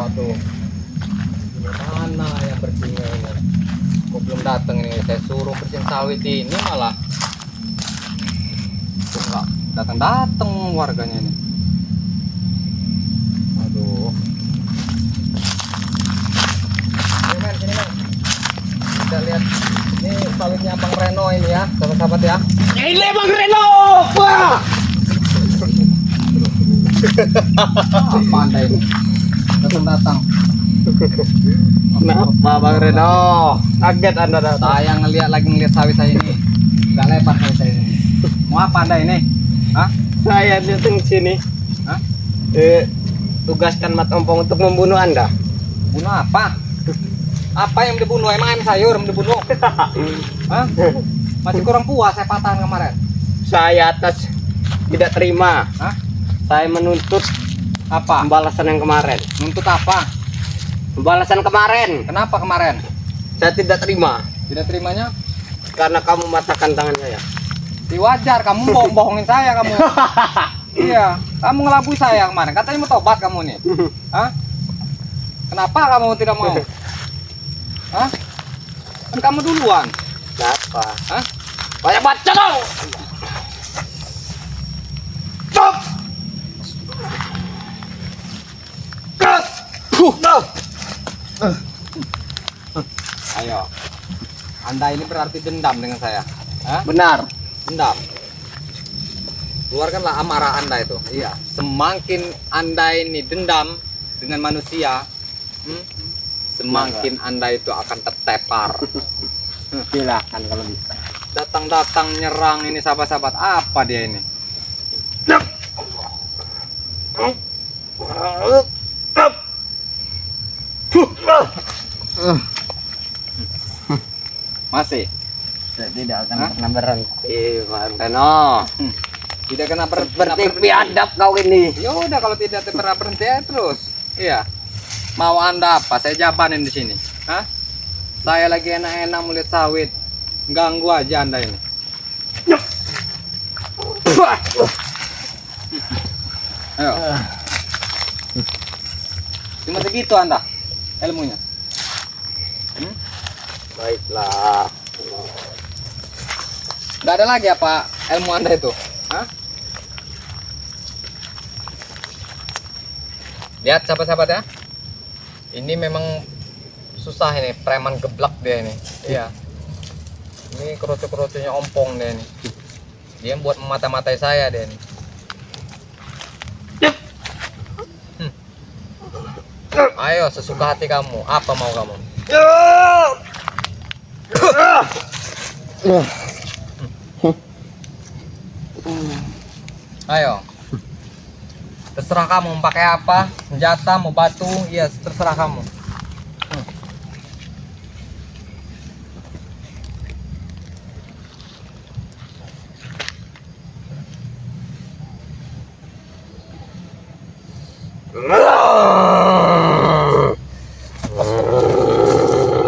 Waduh, ini mana yang bersihnya ini? Kok belum datang ini? Saya suruh bersihin sawit ini malah kok nggak datang-datang warganya ini. Aduh. Sini men, sini men. Kita lihat ini sawitnya Bang Reno ini ya, sahabat-sahabat ya. Ini Bang Reno. Wah. Apa anda ini? Datang-datang. Kenapa Bang Reno? Kaget Anda datang. Saya ngelihat sawit saya ini. Enggak lebar sawit saya ini. Mau apa anda ini? Hah? Saya datang sini. Hah? Tugaskan Mat Ompong untuk membunuh Anda. Bunuh apa? Apa yang dibunuh? Emang ayam sayur yang dibunuh? Hah? Masih kurang puas saya patahan kemarin. Saya atas tidak terima. Hah? Saya menuntut Apa? pembalasan yang kemarin. Nuntut apa? Pembalasan kemarin. Kenapa kemarin? Saya tidak terima Tidak terimanya? karena kamu matahkan tangan saya. Di wajar kamu bohong-bohongin saya kamu. Iya, kamu ngelabui saya kemarin. Katanya mau tobat kamu nih. Hah? Kenapa kamu tidak mau? Hah? Kan kamu duluan. Kenapa? Hah? Banyak baca kau. Stop. Cut. No. Ayo. Anda ini berarti dendam dengan saya. Hah? Benar. Dendam. Keluarkanlah amarah Anda itu. Iya. Semakin Anda ini dendam dengan manusia, semakin Anda itu akan tertepar. Silakan kalau bisa. Datang-datang nyerang ini sahabat-sahabat. Apa dia ini? Masih? Saya tidak akan Hah? pernah berhenti, Bang Reno. Tidak kena Seperti biadab kau ini. Ya udah kalau tidak pernah berhenti ya terus. Iya. Mau Anda apa? Saya jabanin di sini. Hah? Saya lagi enak-enak melihat sawit. Ganggu aja Anda ini. Ayo. Cuma segitu Anda ilmunya. Baiklah. Nggak ada lagi apa ilmu Anda itu? Hah? Lihat sahabat-sahabat ya. Ini memang susah ini, preman geblak dia ini. Iya. Ini kerucu-kerucunya ompong dia ini. Dia buat memata-matai saya dia ini. Ayo sesuka hati kamu. Apa mau kamu? Ayo. Terserah kamu mau pakai apa, senjata, mau batu, iya terserah kamu.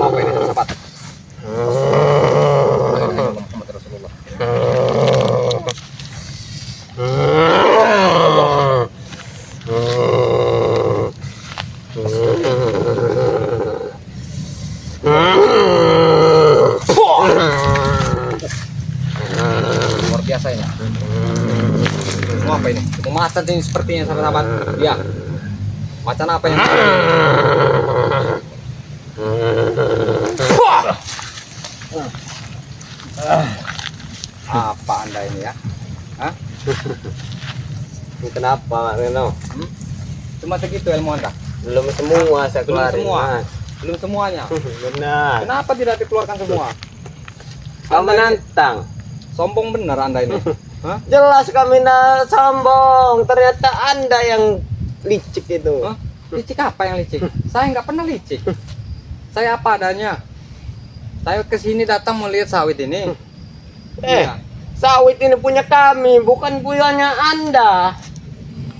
Apa ini cepat? Muhammad Rasulullah. Luar biasa ini. Mau apa ini? Mau macan ini sepertinya sahabat-sahabat. Ya. Macan apa yang? Apa Anda ini ya? Hah? Kenapa, Bang Reno? Cuma segitu ilmu Anda? Belum semua saya Belum keluarin, semua. Mas. Belum semuanya. Benar. Kenapa tidak dikeluarkan semua? Kau Anda ini menantang. sombong bener Anda ini. Hah? Jelas kami nak sombong. Ternyata Anda yang licik itu. Hah? Licik apa yang licik? Saya nggak pernah licik. Saya apa adanya. Saya kesini datang mau lihat sawit ini. Iya. Sawit ini punya kami, bukan punyanya Anda.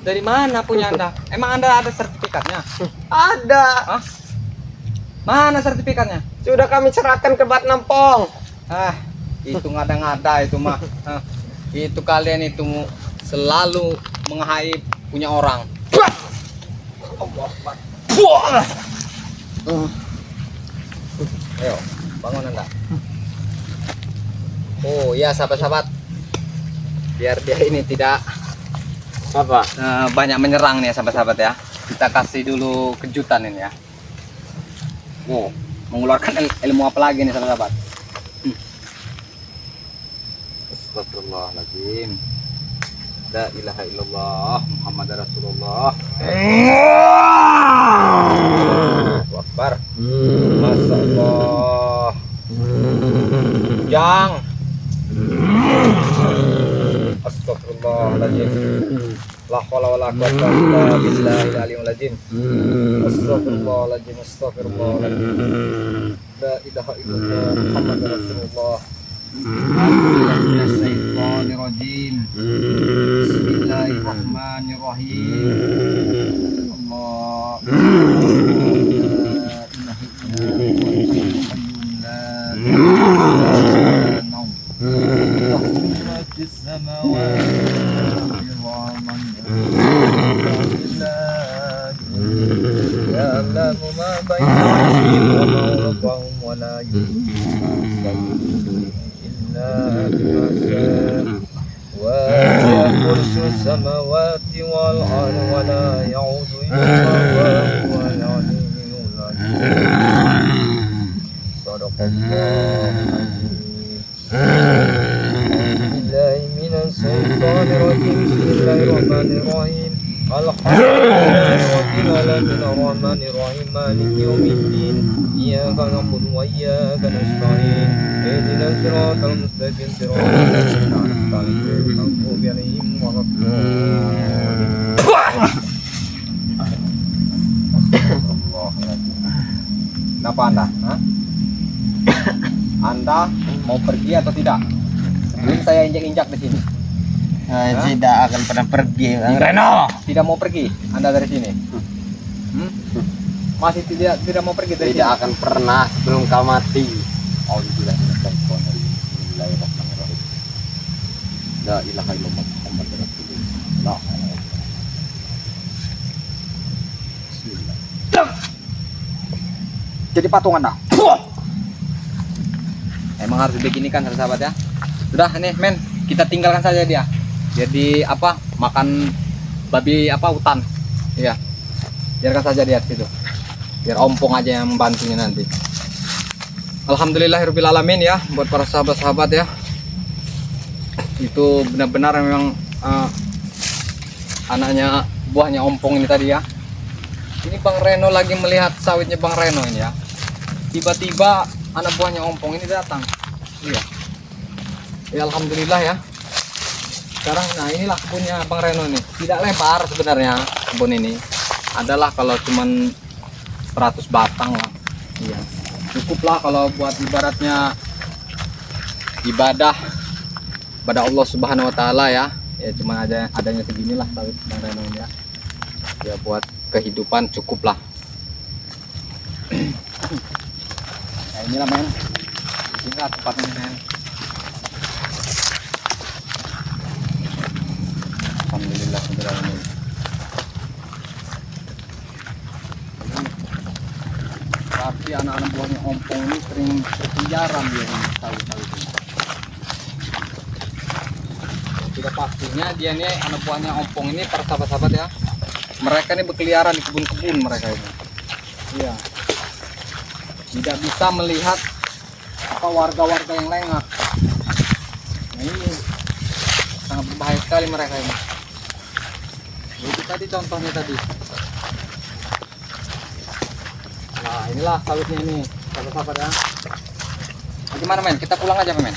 Dari mana punya Anda? Emang Anda ada sertifikatnya? Ada. Hah? Mana sertifikatnya? Sudah kami serahkan ke Bat Nampong. Ah, itu ngada-ngada itu mah. Hah. Itu kalian itu selalu menghaib punya orang. Ayo, bangun Anda. Oh iya sahabat-sahabat, biar dia ini tidak Apa? banyak menyerang nih ya sahabat-sahabat ya. Kita kasih dulu kejutan ini ya. Oh, mengeluarkan ilmu apa lagi nih sahabat-sahabat? Astagfirullahaladzim. La ilaha illallah Muhammad Rasulullah. Allahu Akbar. Masyaallah. Jang. Astagfirullahaladzim. La haula wala quwwata illa billahil aliyyil azim. Astagfirullahaladzim. Astagfirullahaladzim. La ilaha illallah Muhammad Rasulullah. Bismillahirrahmanirrahim. Bismillahirrahmanirrahim. Allah. Ya'lamu ma baina aydihim wa ma khalfahum wa la yuhituna وَسِعَ كُرْسِيُّهُ السَّمَاوَاتِ وَالْأَرْضَ وَلَا يَئُودُهُ حِفْظُهُمَا وَهُوَ الْعَلِيُّ الْعَظِيم. صدق الله العظيم. بالله من الشيطان الرجيم. بسم الله الرحمن الرحيم. الحمد لله رب العالمين الرحمن الرحيم مالك يوم الدين إياك نعبد وإياك نستعين اهدنا الصراط المستقيم صراط الذين أنعمت عليهم غير المغضوب عليهم ولا الضالين. Kenapa Anda? Hah? Anda mau pergi atau tidak? Belum saya injak-injak di sini. Tidak akan pernah pergi. Reno tidak mau pergi Anda dari sini. Masih tidak mau pergi dari Tidak sini. akan pernah sebelum kau mati. Bismillahirrahmanirrahim. La ilaha illallah Muhammad Rasulullah. Bismillah. Jadi patung Anda. Emang harus begini kan sahabat ya. Sudah ini men, kita tinggalkan saja dia. Jadi apa makan babi apa hutan, iya biarkan saja dia di situ, biar ompong aja yang membantunya nanti. Alhamdulillahirabbil alamin ya buat para sahabat-sahabat ya, itu benar-benar memang anaknya buahnya ompong ini tadi ya. Ini Bang Reno lagi melihat sawitnya Bang Reno ini ya, tiba-tiba anak buahnya ompong ini datang, iya ya alhamdulillah ya. Sekarang nah inilah kebunnya Bang Reno nih, tidak lebar sebenarnya kebun ini, adalah kalau cuman 100 batang lah, iya cukup lah kalau buat ibaratnya ibadah pada Allah Subhanahu Wa Taala ya, ya cuman adanya seginilah sawit Bang Reno ini ya, ya buat kehidupan cukup lah. Nah inilah men, inilah tempatnya men. Alhamdulillah sebenarnya. Berarti anak-anak buahnya ompong ini sering berkeliaran dia ini sawit-sawit ini. Tidak pastinya dia nih anak buahnya ompong ini para sahabat-sahabat ya. Mereka ini berkeliaran di kebun-kebun mereka ini. Iya. Tidak bisa melihat apa warga-warga yang lengah. Nah ini sangat berbahaya sekali mereka ini. Itu tadi contohnya tadi. Nah inilah sawitnya ini sahabat-sahabat ya. Bagaimana men? Kita pulang aja men.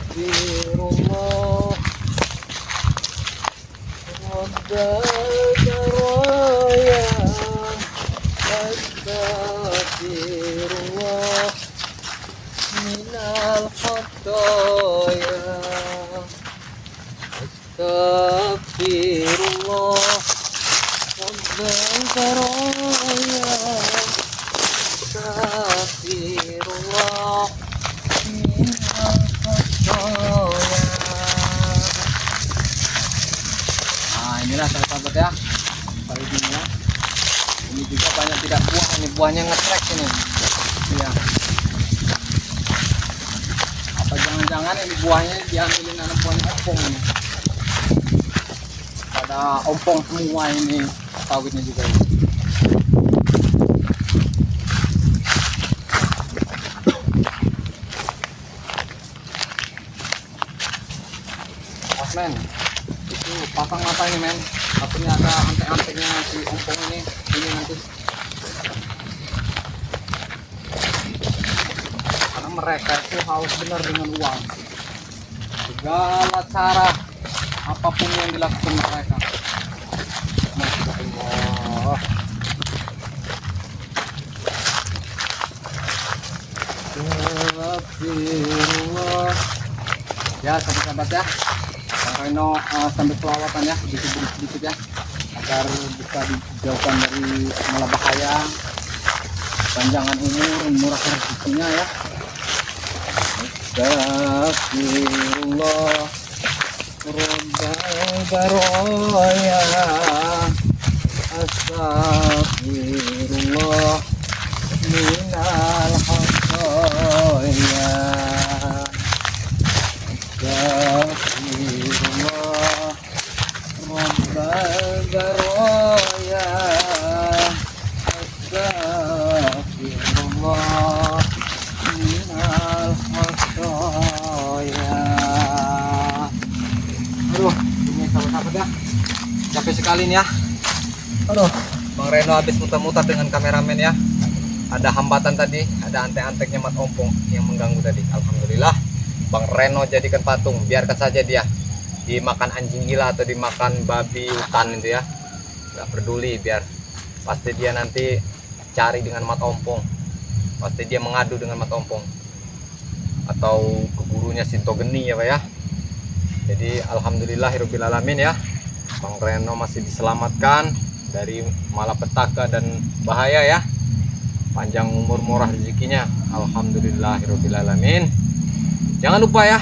Astagfirullah Rabbakaraya Astagfirullah Minal khataya Astagfirullah Rabbakaraya Astagfirullah sahabat ya. Kali ini ya. Ini juga banyak tidak buah, ini buahnya ngetrek ini. Iya. Apa jangan-jangan ini buahnya diambilin anak buahnya ompong ini. Pada ompong semua ini sawitnya juga ini. Men, itu pasang mata ini men, takutnya ada antek-anteknya si ompong ini nanti, karena mereka itu haus benar dengan uang, segala cara apapun yang dilakukan mereka. Masya Allah. Astagfirullah. Ya sahabat-sahabat ya, Reno sambil selawatan ya, sedikit ya, agar bisa dijauhkan dari malapetaka, panjangan umur, murahkan rezekinya ya. Astagfirullah, Rabbal baraya, Astagfirullah, minal khataya. Astagfirullah, Rabbal baraya, Astagfirullah, minal khataya. Aduh, ini sahabat-sahabat ya, capek sekali nih ya. Aduh, Bang Reno habis muter-muter dengan kameramen ya. Ada hambatan tadi, ada antek-anteknya mat ompong yang mengganggu tadi. Alhamdulillah Bang Reno jadikan patung, biarkan saja dia dimakan anjing gila atau dimakan babi hutan itu ya, nggak peduli, biar pasti dia nanti cari dengan mata ompong, pasti dia mengadu dengan mata ompong atau ke gurunya Sinto Geni ya Pak ya. Jadi alhamdulillahirabbil alamin ya, Bang Reno masih diselamatkan dari malapetaka dan bahaya ya, panjang umur, murah rezekinya, alhamdulillahirabbil alamin. Jangan lupa ya